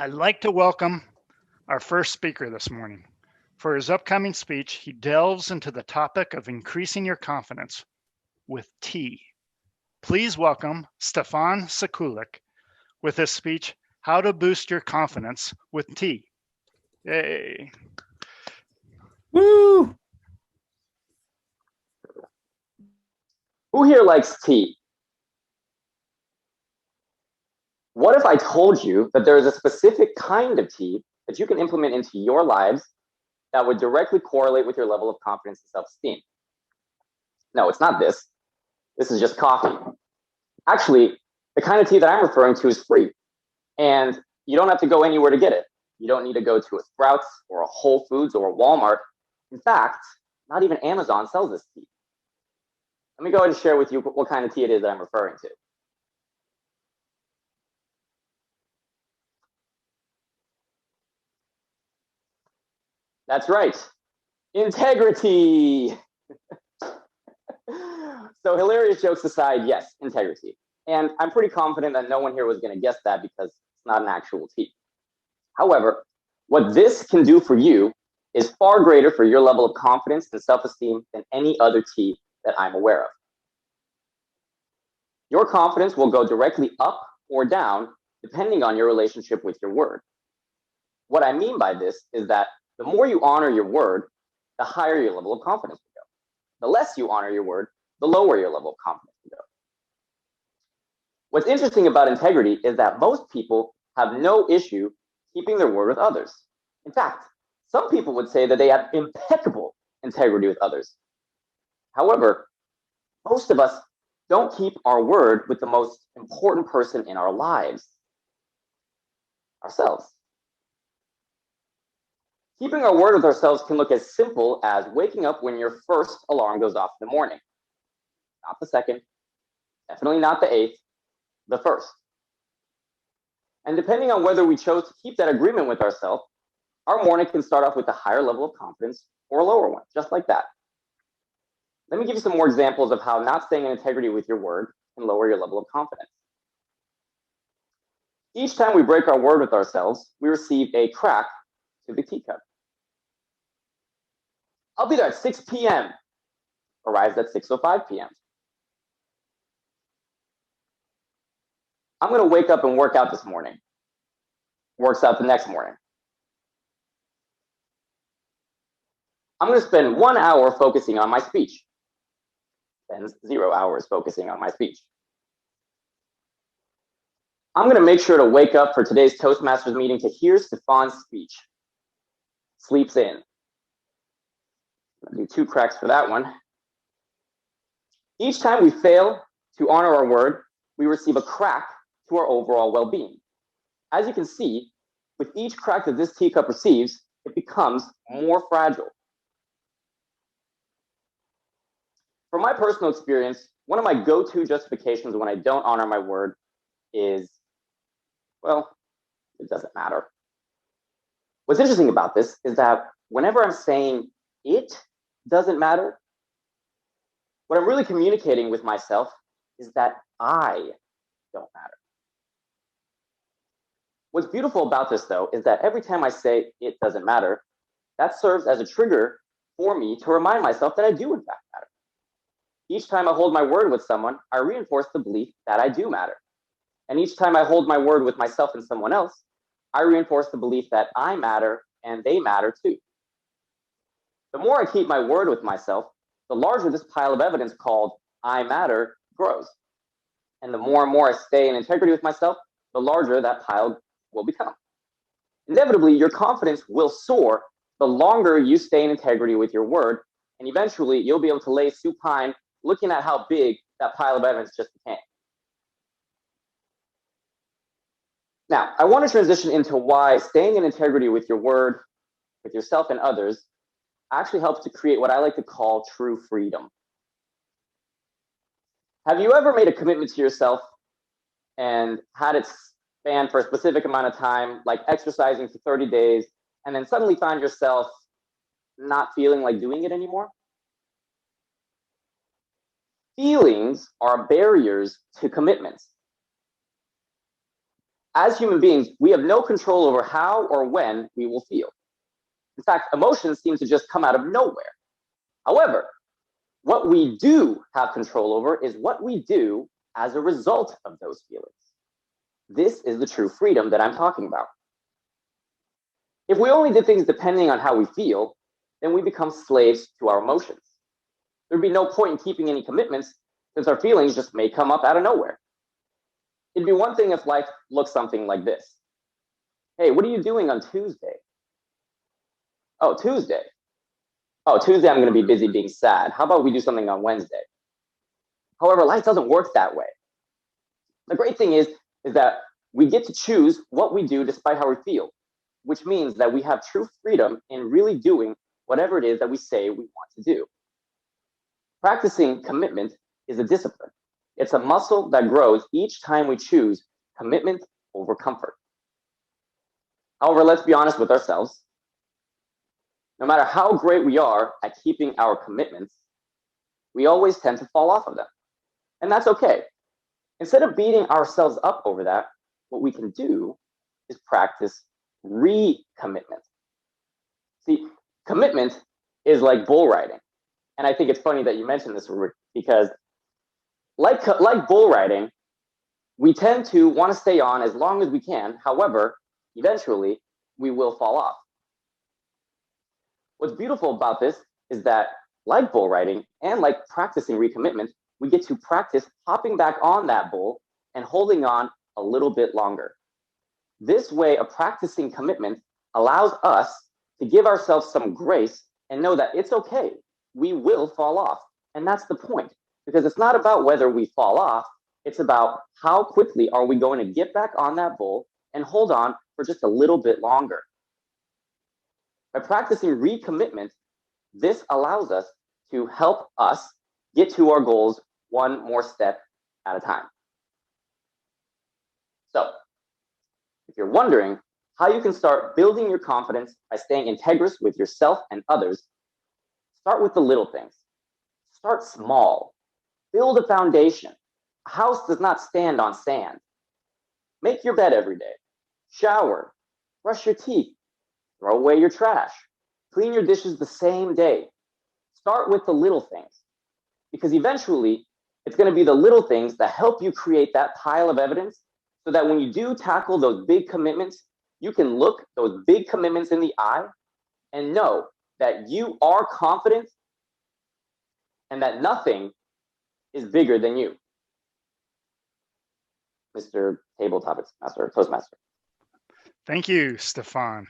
I'd like to welcome our first speaker this morning. For his upcoming speech, he delves into the topic of increasing your confidence with tea. Please welcome Stefan Sekulik with his speech, How to Boost Your Confidence with Tea. Yay. Woo! Who here likes tea? What if I told you that there is a specific kind of tea that you can implement into your lives that would directly correlate with your level of confidence and self-esteem? No, it's not this. This is just coffee. Actually, the kind of tea that I'm referring to is free, and you don't have to go anywhere to get it. You don't need to go to a Sprouts or a Whole Foods or a Walmart. In fact, not even Amazon sells this tea. Let me go ahead and share with you what kind of tea it is that I'm referring to. That's right, integrity. So hilarious jokes aside, yes, integrity. And I'm pretty confident that no one here was going to guess that because it's not an actual tea. However, what this can do for you is far greater for your level of confidence and self-esteem than any other tea that I'm aware of. Your confidence will go directly up or down depending on your relationship with your word. What I mean by this is that the more you honor your word, the higher your level of confidence will go. The less you honor your word, the lower your level of confidence will go. What's interesting about integrity is that most people have no issue keeping their word with others. In fact, some people would say that they have impeccable integrity with others. However, most of us don't keep our word with the most important person in our lives, ourselves. Keeping our word with ourselves can look as simple as waking up when your first alarm goes off in the morning. Not the second, definitely not the eighth, the first. And depending on whether we chose to keep that agreement with ourselves, our morning can start off with a higher level of confidence or a lower one, just like that. Let me give you some more examples of how not staying in integrity with your word can lower your level of confidence. Each time we break our word with ourselves, we receive a crack to the teacup. I'll be there at 6 p.m. Arrives at 6:05 p.m. I'm going to wake up and work out this morning. Works out the next morning. I'm going to spend 1 hour focusing on my speech. Spends 0 hours focusing on my speech. I'm going to make sure to wake up for today's Toastmasters meeting to hear Stefan's speech. Sleeps in. I'll do 2 cracks for that one. Each time we fail to honor our word, we receive a crack to our overall well-being. As you can see, with each crack that this teacup receives, it becomes more fragile. From my personal experience, one of my go-to justifications when I don't honor my word is, well, it doesn't matter. What's interesting about this is that whenever I'm saying it doesn't matter, what I'm really communicating with myself is that I don't matter. What's beautiful about this, though, is that every time I say it doesn't matter, that serves as a trigger for me to remind myself that I do, in fact, matter. Each time I hold my word with someone, I reinforce the belief that I do matter. And each time I hold my word with myself and someone else, I reinforce the belief that I matter and they matter too. The more I keep my word with myself, the larger this pile of evidence called I matter grows. And the more and more I stay in integrity with myself, the larger that pile will become. Inevitably, your confidence will soar the longer you stay in integrity with your word, and eventually you'll be able to lay supine looking at how big that pile of evidence just became. Now, I want to transition into why staying in integrity with your word, with yourself and others, actually helps to create what I like to call true freedom. Have you ever made a commitment to yourself and had it span for a specific amount of time, like exercising for 30 days, and then suddenly find yourself not feeling like doing it anymore? Feelings are barriers to commitments. As human beings, we have no control over how or when we will feel. In fact, emotions seem to just come out of nowhere. However, what we do have control over is what we do as a result of those feelings. This is the true freedom that I'm talking about. If we only did things depending on how we feel, then we become slaves to our emotions. There'd be no point in keeping any commitments since our feelings just may come up out of nowhere. It'd be one thing if life looked something like this. Hey, what are you doing on Tuesday? Oh, Tuesday. Oh, Tuesday I'm going to be busy being sad. How about we do something on Wednesday? However, life doesn't work that way. The great thing is that we get to choose what we do despite how we feel, which means that we have true freedom in really doing whatever it is that we say we want to do. Practicing commitment is a discipline. It's a muscle that grows each time we choose commitment over comfort. However, let's be honest with ourselves. No matter how great we are at keeping our commitments, we always tend to fall off of them. And that's okay. Instead of beating ourselves up over that, what we can do is practice recommitment. See, commitment is like bull riding. And I think it's funny that you mentioned this, because like bull riding, we tend to want to stay on as long as we can. However, eventually we will fall off. What's beautiful about this is that, like bull riding and like practicing recommitment, we get to practice hopping back on that bull and holding on a little bit longer. This way of practicing commitment allows us to give ourselves some grace and know that it's okay. We will fall off. And that's the point, because it's not about whether we fall off. It's about how quickly are we going to get back on that bull and hold on for just a little bit longer. By practicing recommitment, this allows us to help us get to our goals one more step at a time. So, if you're wondering how you can start building your confidence by staying integrous with yourself and others, start with the little things. Start small. Build a foundation. A house does not stand on sand. Make your bed every day. Shower. Brush your teeth. Throw away your trash. Clean your dishes the same day. Start with the little things, because eventually it's going to be the little things that help you create that pile of evidence, so that when you do tackle those big commitments, you can look those big commitments in the eye and know that you are confident and that nothing is bigger than you. Mr. Table Topics Master, Toastmaster. Thank you, Stefan.